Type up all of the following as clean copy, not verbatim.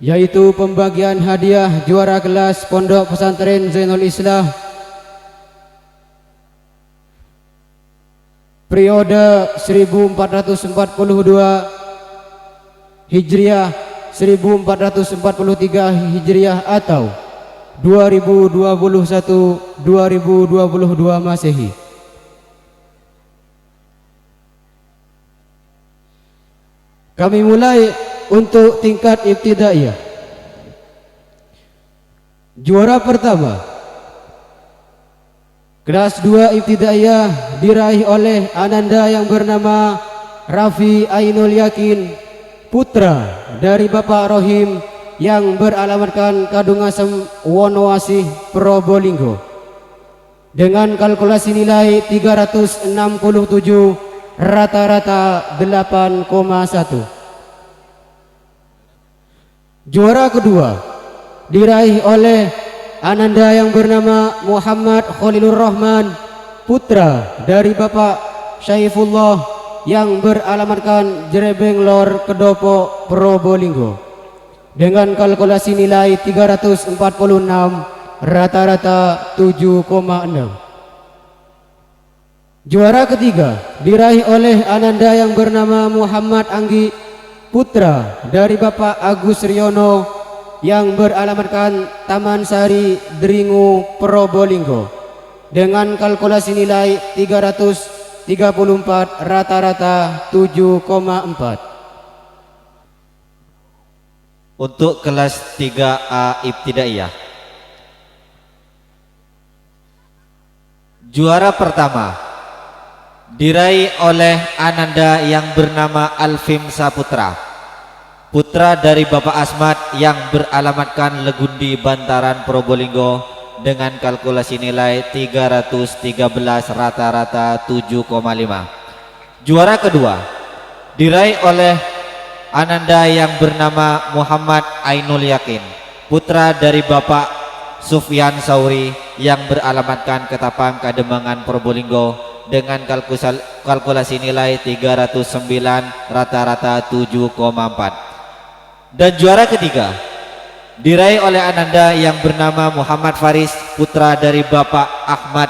yaitu pembagian hadiah juara kelas Pondok Pesantren Zainul Islah periode 1442 Hijriah 1443 Hijriah atau 2021-2022 Masehi. Kami mulai untuk tingkat ibtidaiyah. Juara pertama kelas 2 ibtidaiyah diraih oleh ananda yang bernama Raffi Ainul Yakin, putra dari Bapak Rohim yang beralamatkan Kadungasem Wonoasih Probolinggo, dengan kalkulasi nilai 367, rata-rata 8,1. Juara kedua diraih oleh ananda yang bernama Muhammad Khalilur Rahman, putra dari Bapak Syaifullah yang beralamatkan Jerebeng Lor Kedopo Probolinggo, dengan kalkulasi nilai 346, rata-rata 7,6. Juara ketiga diraih oleh ananda yang bernama Muhammad Anggi, putra dari Bapak Agus Riono yang beralamatkan Taman Sari Dringu Probolinggo, dengan kalkulasi nilai 334, rata-rata 7,4. Untuk kelas 3A Ibtidaiyah, juara pertama diraih oleh ananda yang bernama Alfim Saputra, putra dari Bapak Asmat yang beralamatkan Legundi Bantaran Probolinggo, dengan kalkulasi nilai 313, rata-rata 7,5. Juara kedua diraih oleh ananda yang bernama Muhammad Ainul Yakin, putra dari Bapak Sufyan Sauri yang beralamatkan Ketapang Kademangan Probolinggo, dengan kalkulasi nilai 309, rata-rata 7,4. Dan juara ketiga diraih oleh ananda yang bernama Muhammad Faris, putra dari Bapak Ahmad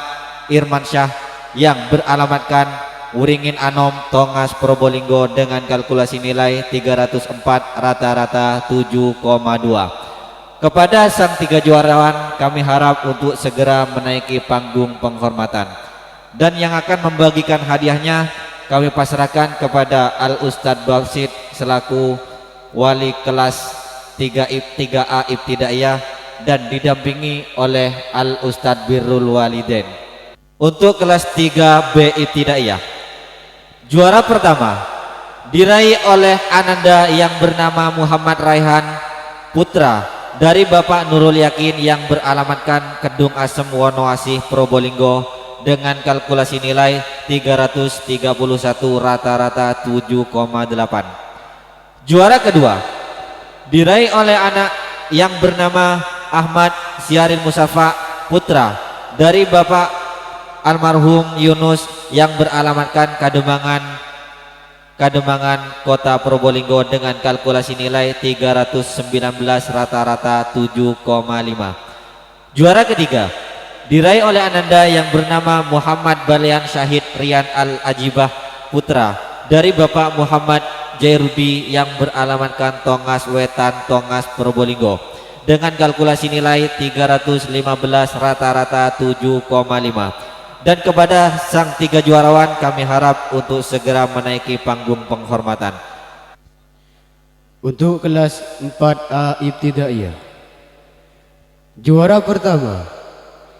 Irmansyah yang beralamatkan Wuringin Anom Tongas Probolinggo, dengan kalkulasi nilai 304, rata-rata 7,2. Kepada sang tiga juarawan kami harap untuk segera menaiki panggung penghormatan, dan yang akan membagikan hadiahnya kami pasrahkan kepada Al Ustadz Basit selaku wali kelas 3A Ibtidaiyah dan didampingi oleh Al Ustadz Birrul Walidain. Untuk kelas 3B Ibtidaiyah, juara pertama diraih oleh ananda yang bernama Muhammad Raihan, putra dari Bapak Nurul Yakin yang beralamatkan Kedung Asem Wonoasih Probolinggo, dengan kalkulasi nilai 331, rata-rata 7,8. Juara kedua diraih oleh anak yang bernama Ahmad Siarin Musafa, putra dari Bapak almarhum Yunus yang beralamatkan Kademangan Kota Probolinggo, dengan kalkulasi nilai 319, rata-rata 7,5. Juara ketiga diraih oleh ananda yang bernama Muhammad Balian Syahid Rian Al-Ajibah, putra dari Bapak Muhammad Jairudi yang beralamatkan Tongas Wetan Tongas Probolinggo, dengan kalkulasi nilai 315, rata-rata 7,5. Dan kepada sang tiga juarawan kami harap untuk segera menaiki panggung penghormatan. Untuk kelas 4A Ibtidaiyah, juara pertama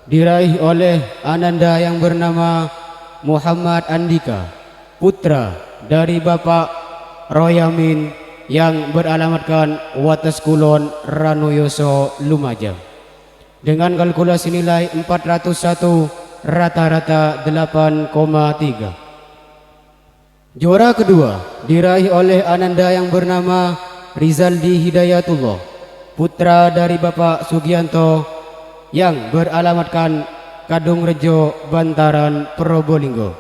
diraih oleh ananda yang bernama Muhammad Andika, putra dari Bapak Royamin yang beralamatkan Wates Kulon Ranuyoso Lumajang, dengan kalkulasi nilai 401, rata-rata 8,3. Juara kedua diraih oleh ananda yang bernama Rizaldi Hidayatullah, putra dari Bapak Sugianto yang beralamatkan Kadung Rejo Bantaran Probolinggo,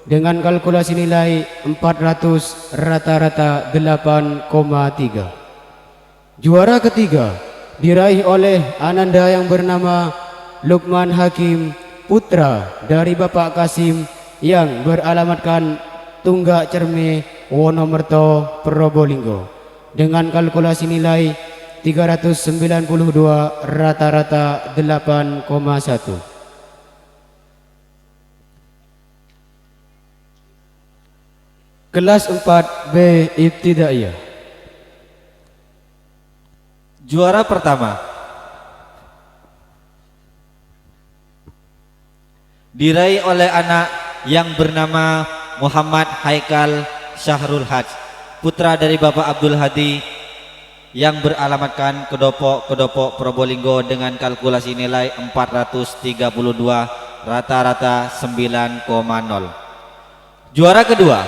dengan kalkulasi nilai 400, rata-rata 8,3. Juara ketiga diraih oleh Ananda yang bernama Lukman Hakim putra dari Bapak Kasim yang beralamatkan Tunggak Cerme Wonomerto Probolinggo dengan kalkulasi nilai 392 rata-rata 8,1. Kelas 4B Ibtidaiyah. Juara pertama diraih oleh anak yang bernama Muhammad Haikal Syahrul Haj putra dari Bapak Abdul Hadi yang beralamatkan Kedopok Probolinggo dengan kalkulasi nilai 432 rata-rata 9,0. Juara kedua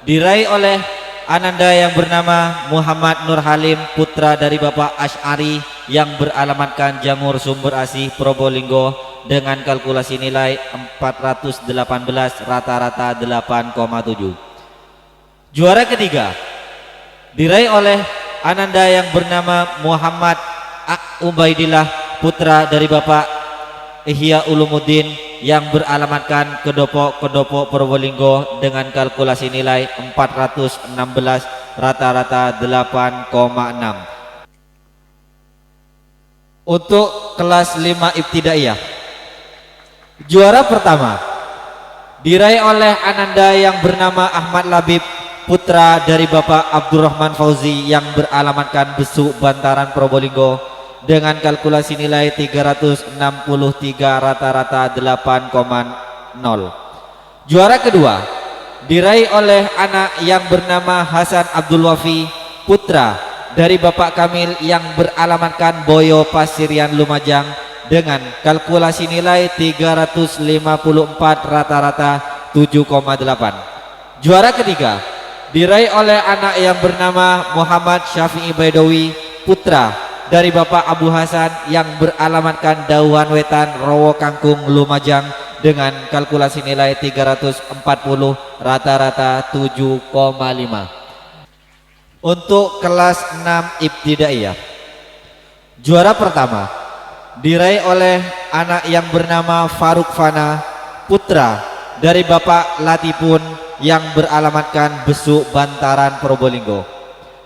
diraih oleh Ananda yang bernama Muhammad Nur Halim putra dari Bapak Asy'ari yang beralamatkan Jangur Sumber Asih Probolinggo dengan kalkulasi nilai 418 rata-rata 8,7. Juara ketiga diraih oleh Ananda yang bernama Muhammad Ubaidillah putra dari Bapak Ihya Ulumuddin yang beralamatkan Kedopok Probolinggo dengan kalkulasi nilai 416 rata-rata 8,6. Untuk kelas 5 Ibtidaiyah, juara pertama diraih oleh Ananda yang bernama Ahmad Labib putra dari Bapak Abdurrahman Fauzi yang beralamatkan Besuk Bantaran Probolinggo dengan kalkulasi nilai 363 rata-rata 8,0. Juara kedua diraih oleh anak yang bernama Hasan Abdul Wafi putra dari Bapak Kamil yang beralamatkan Boyo Pasirian Lumajang dengan kalkulasi nilai 354 rata-rata 7,8. Juara ketiga diraih oleh anak yang bernama Muhammad Syafi'i Baidowi putra dari Bapak Abu Hasan yang beralamatkan Dauhan Wetan Rowo Kangkung Lumajang dengan kalkulasi nilai 340 rata-rata 7,5. Untuk kelas 6 Ibtidaiyah, juara pertama diraih oleh anak yang bernama Faruk Fana putra dari Bapak Latipun yang beralamatkan Besuk Bantaran Probolinggo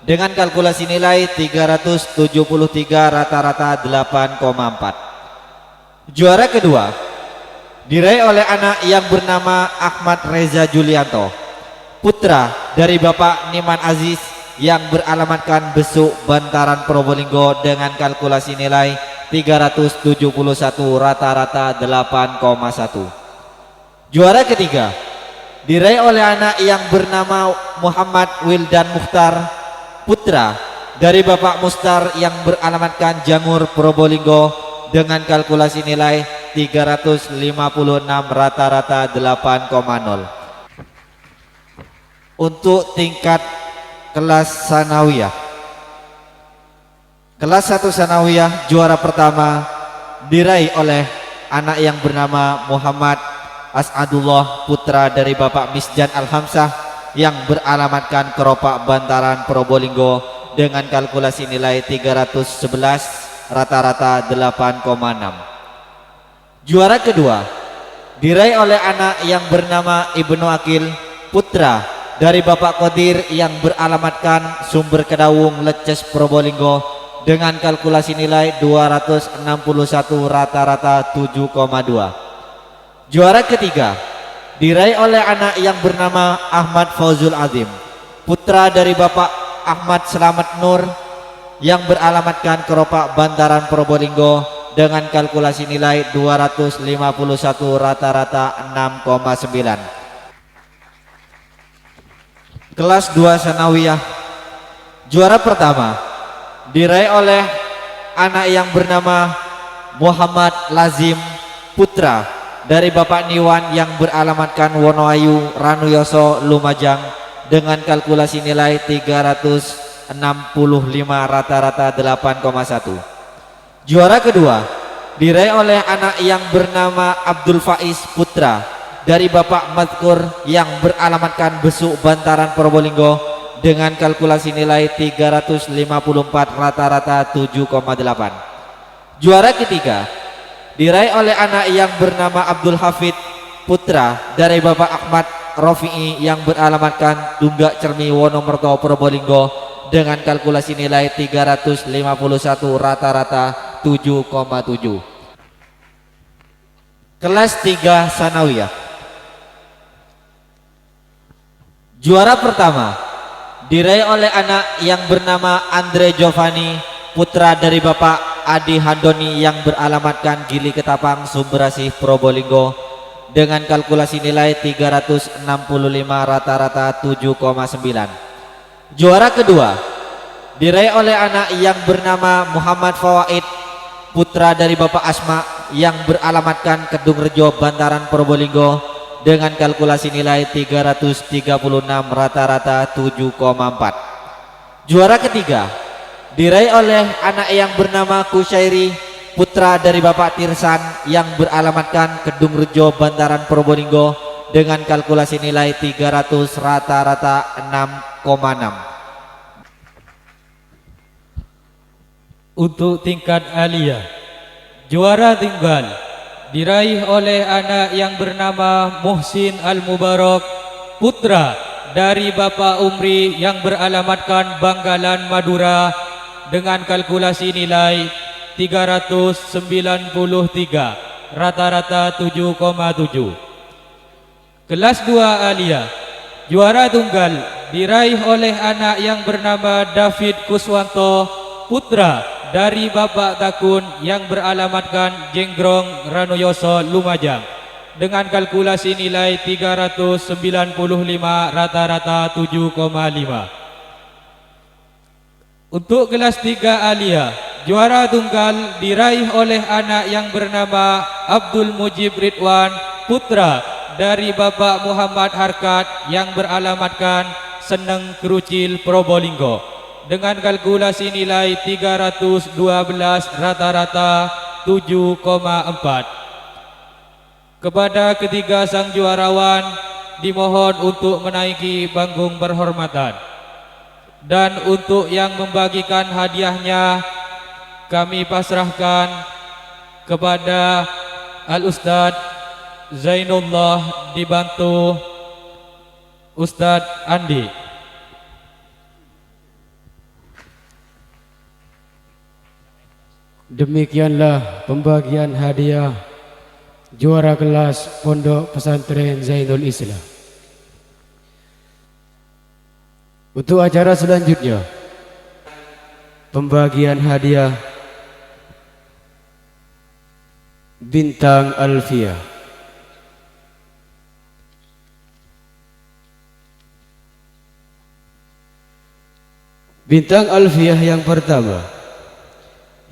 dengan kalkulasi nilai 373 rata-rata 8,4. Juara kedua diraih oleh anak yang bernama Ahmad Reza Julianto putra dari Bapak Niman Aziz yang beralamatkan Besuk Bantaran Probolinggo dengan kalkulasi nilai 371 rata-rata 8,1. Juara ketiga diraih oleh anak yang bernama Muhammad Wildan Mukhtar putra dari Bapak Mustar yang beralamatkan Jangur Probolinggo dengan kalkulasi nilai 356 rata-rata 8,0. Untuk tingkat kelas sanawiyah, kelas 1 sanawiyah juara pertama diraih oleh anak yang bernama Muhammad As'adullah putra dari Bapak Misjan Al-Hamsah yang beralamatkan Keropak Bantaran Probolinggo dengan kalkulasi nilai 311 rata-rata 8,6. Juara kedua diraih oleh anak yang bernama Ibnu Akil putra dari Bapak Qadir yang beralamatkan Sumber Kedawung Leces Probolinggo dengan kalkulasi nilai 261 rata-rata 7,2. Juara ketiga diraih oleh anak yang bernama Ahmad Fauzul Azim putra dari Bapak Ahmad Selamat Nur yang beralamatkan Keropak Bantaran Probolinggo dengan kalkulasi nilai 251 rata-rata 6,9. Kelas 2 sanawiyah juara pertama diraih oleh anak yang bernama Muhammad Lazim putra dari Bapak Niwan yang beralamatkan Wonoayu Ranuyoso Lumajang dengan kalkulasi nilai 365 rata-rata 8,1. Juara kedua diraih oleh anak yang bernama Abdul Faiz putra dari Bapak Madkur yang beralamatkan Besuk Bantaran Probolinggo dengan kalkulasi nilai 354 rata-rata 7,8. Juara ketiga diraih oleh anak yang bernama Abdul Hafid putra dari Bapak Ahmad Rofi'i yang beralamatkan Dunggak Cermi Wonomerto Probolinggo dengan kalkulasi nilai 351 rata-rata 7,7. Kelas 3 Sanawiyah. Juara pertama diraih oleh anak yang bernama Andre Giovanni putra dari Bapak Adi Handoni yang beralamatkan Gili Ketapang Sumberasih Probolinggo dengan kalkulasi nilai 365 rata-rata 7,9. Juara kedua diraih oleh anak yang bernama Muhammad Fawaid putra dari Bapak Asma yang beralamatkan Kedungrejo Bantaran Probolinggo dengan kalkulasi nilai 336 rata-rata 7,4. Juara ketiga diraih oleh anak yang bernama Kusyairi putra dari Bapak Tirsan yang beralamatkan Kedungrejo Bantaran Probolinggo dengan kalkulasi nilai 300 rata-rata 6,6. Untuk tingkat aliyah, juara tunggal diraih oleh anak yang bernama Muhsin Al-Mubarak putra dari Bapak Umri yang beralamatkan Banggalan Madura dengan kalkulasi nilai 393 rata-rata 7,7. Kelas 2 aliyah, juara tunggal diraih oleh anak yang bernama David Kuswanto putra dari Bapak Takun yang beralamatkan Jenggrong Ranoyoso Lumajang dengan kalkulasi nilai 395 rata-rata 7,5. Untuk kelas 3 aliyah, juara tunggal diraih oleh anak yang bernama Abdul Mujib Ridwan putra dari Bapak Muhammad Harkat yang beralamatkan Seneng Kerucil Probolinggo dengan kalkulasi nilai 312 rata-rata 7,4. Kepada ketiga sang juarawan dimohon untuk menaiki panggung perhormatan. Dan untuk yang membagikan hadiahnya kami pasrahkan kepada Al-Ustadz Zainullah dibantu Ustadz Andi. Demikianlah pembagian hadiah juara kelas Pondok Pesantren Zainul Islam. Untuk acara selanjutnya, pembagian hadiah Bintang Alfiah. Bintang Alfiah yang pertama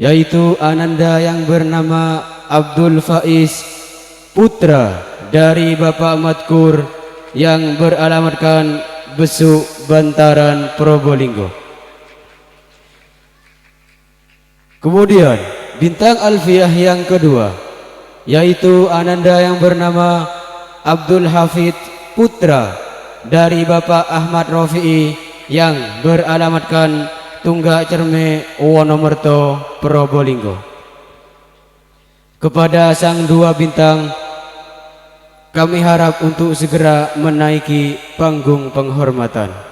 yaitu ananda yang bernama Abdul Faiz putra dari Bapak Matkur yang beralamatkan Besuk Bantaran Probolinggo. Kemudian bintang alfiah yang kedua yaitu ananda yang bernama Abdul Hafid putra dari Bapak Ahmad Rofi'i yang beralamatkan Tunggak Cerme Wonomerto Probolinggo. Kepada sang dua bintang kami harap untuk segera menaiki panggung penghormatan.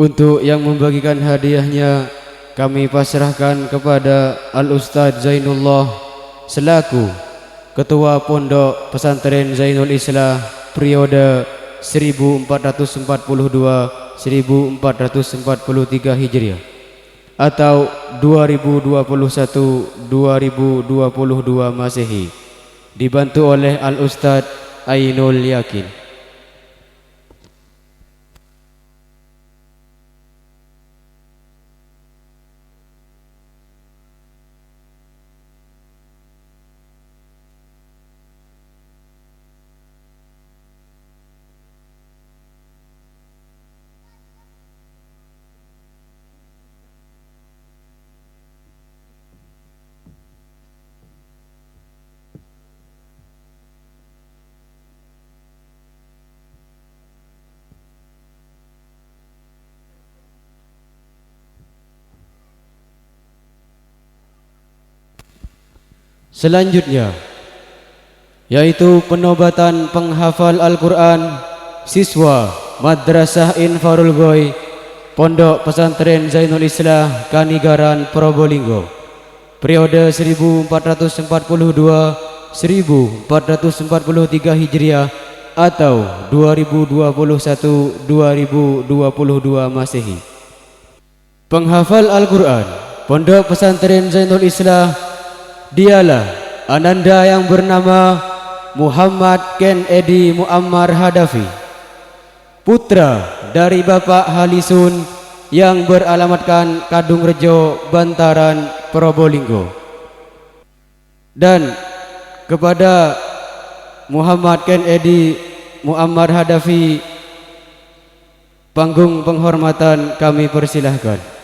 Untuk yang membagikan hadiahnya kami pasrahkan kepada Al-Ustadz Zainullah selaku Ketua Pondok Pesantren Zainul Islah periode 1442-1443 Hijriah atau 2021-2022 Masehi, dibantu oleh Al-Ustadz Ainul Yakin. Selanjutnya yaitu penobatan penghafal Al-Quran siswa Madrasah Infarul Goy Pondok Pesantren Zainul Islah Kanigaran Probolinggo periode 1442-1443 Hijriah atau 2021-2022 Masehi. Penghafal Al-Quran Pondok Pesantren Zainul Islah dialah ananda yang bernama Muhammad Ken Edi Muammar Hadafi, putra dari Bapak Halisun yang beralamatkan Kadung Rejo, Bantaran, Probolinggo. Dan kepada Muhammad Ken Edi Muammar Hadafi, panggung penghormatan kami persilahkan.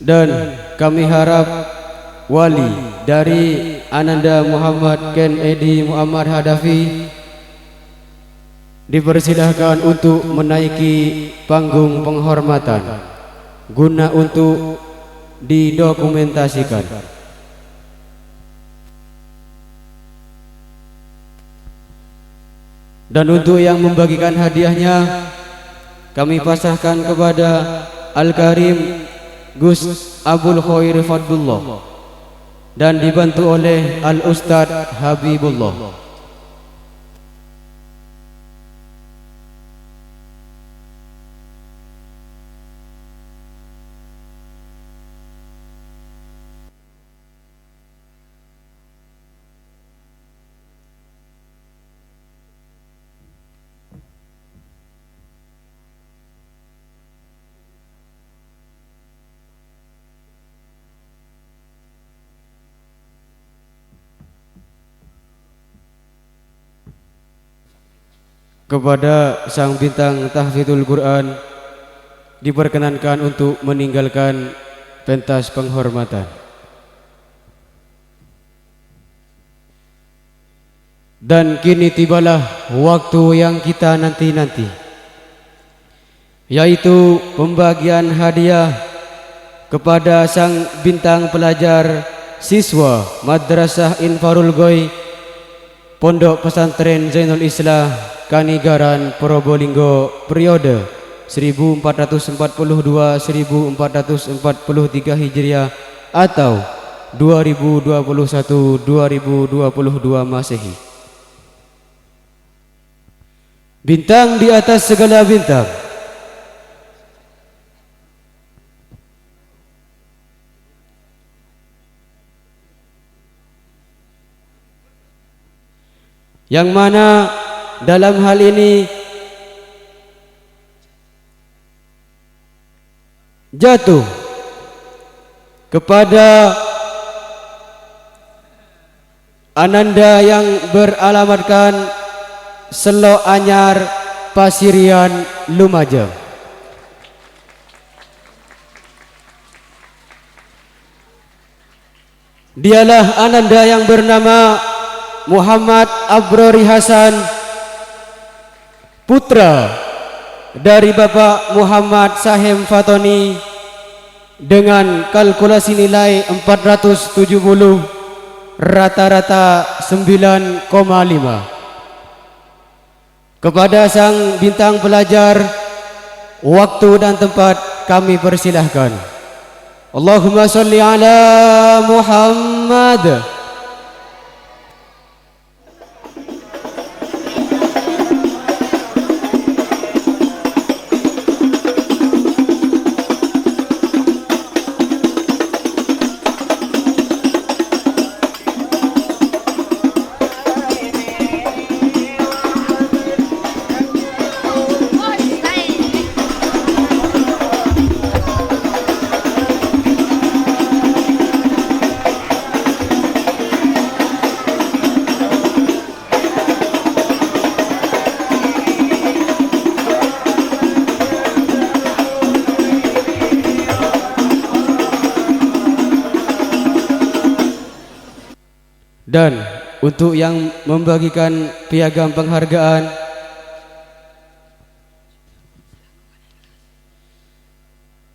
Dan kami harap wali dari ananda Muhammad Ken Edi Muammar Hadafi dipersilahkan untuk menaiki panggung penghormatan guna untuk didokumentasikan. Dan untuk yang membagikan hadiahnya kami pasrahkan kepada Al-Karim Gus Abul Khair Fadlullah dan dibantu oleh Al-Ustadz Habibullah. Kepada sang bintang tahfidzul Quran diperkenankan untuk meninggalkan pentas penghormatan. Dan kini tibalah waktu yang kita nanti-nanti, yaitu pembagian hadiah kepada sang bintang pelajar siswa Madrasah Infarul Goy Pondok Pesantren Zainul Islah Kanigaran Probolinggo periode 1442-1443 Hijriah atau 2021-2022 Masehi. Bintang di atas segala bintang, yang mana dalam hal ini jatuh kepada ananda yang beralamatkan Selo Anyar, Pasirian, Lumajang. Dialah ananda yang bernama Muhammad Abrori Hasan, putra dari Bapak Muhammad Sahem Fatoni, dengan kalkulasi nilai 470, rata-rata 9,5. Kepada sang bintang pelajar, waktu dan tempat kami persilahkan. Allahumma sholli ala Muhammad. Dan untuk yang membagikan piagam penghargaan,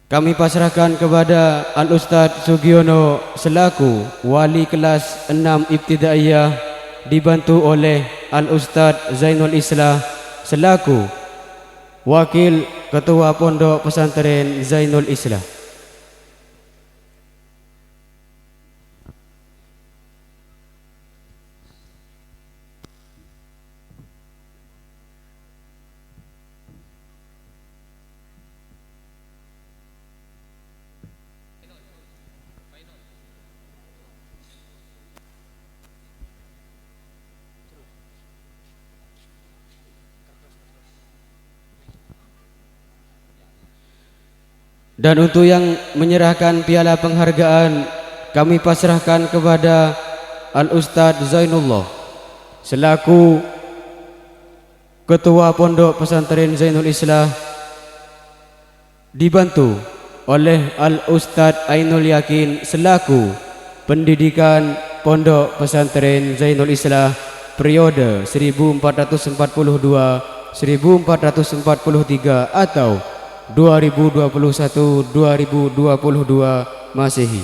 kami pasrahkan kepada Al-Ustadz Sugiono selaku Wali kelas 6 Ibtidaiyah, dibantu oleh Al-Ustadz Zainul Islah selaku Wakil Ketua Pondok Pesantren Zainul Islah. Dan untuk yang menyerahkan piala penghargaan, kami pasrahkan kepada Al-Ustadz Zainullah selaku Ketua Pondok Pesantren Zainul Islah, dibantu oleh Al-Ustadz Ainul Yakin selaku Pendidikan Pondok Pesantren Zainul Islah periode 1442-1443 atau 2021-2022 Masehi.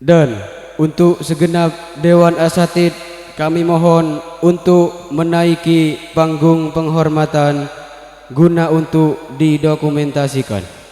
Dan untuk segenap Dewan Asatid, kami mohon untuk menaiki panggung penghormatan guna untuk didokumentasikan.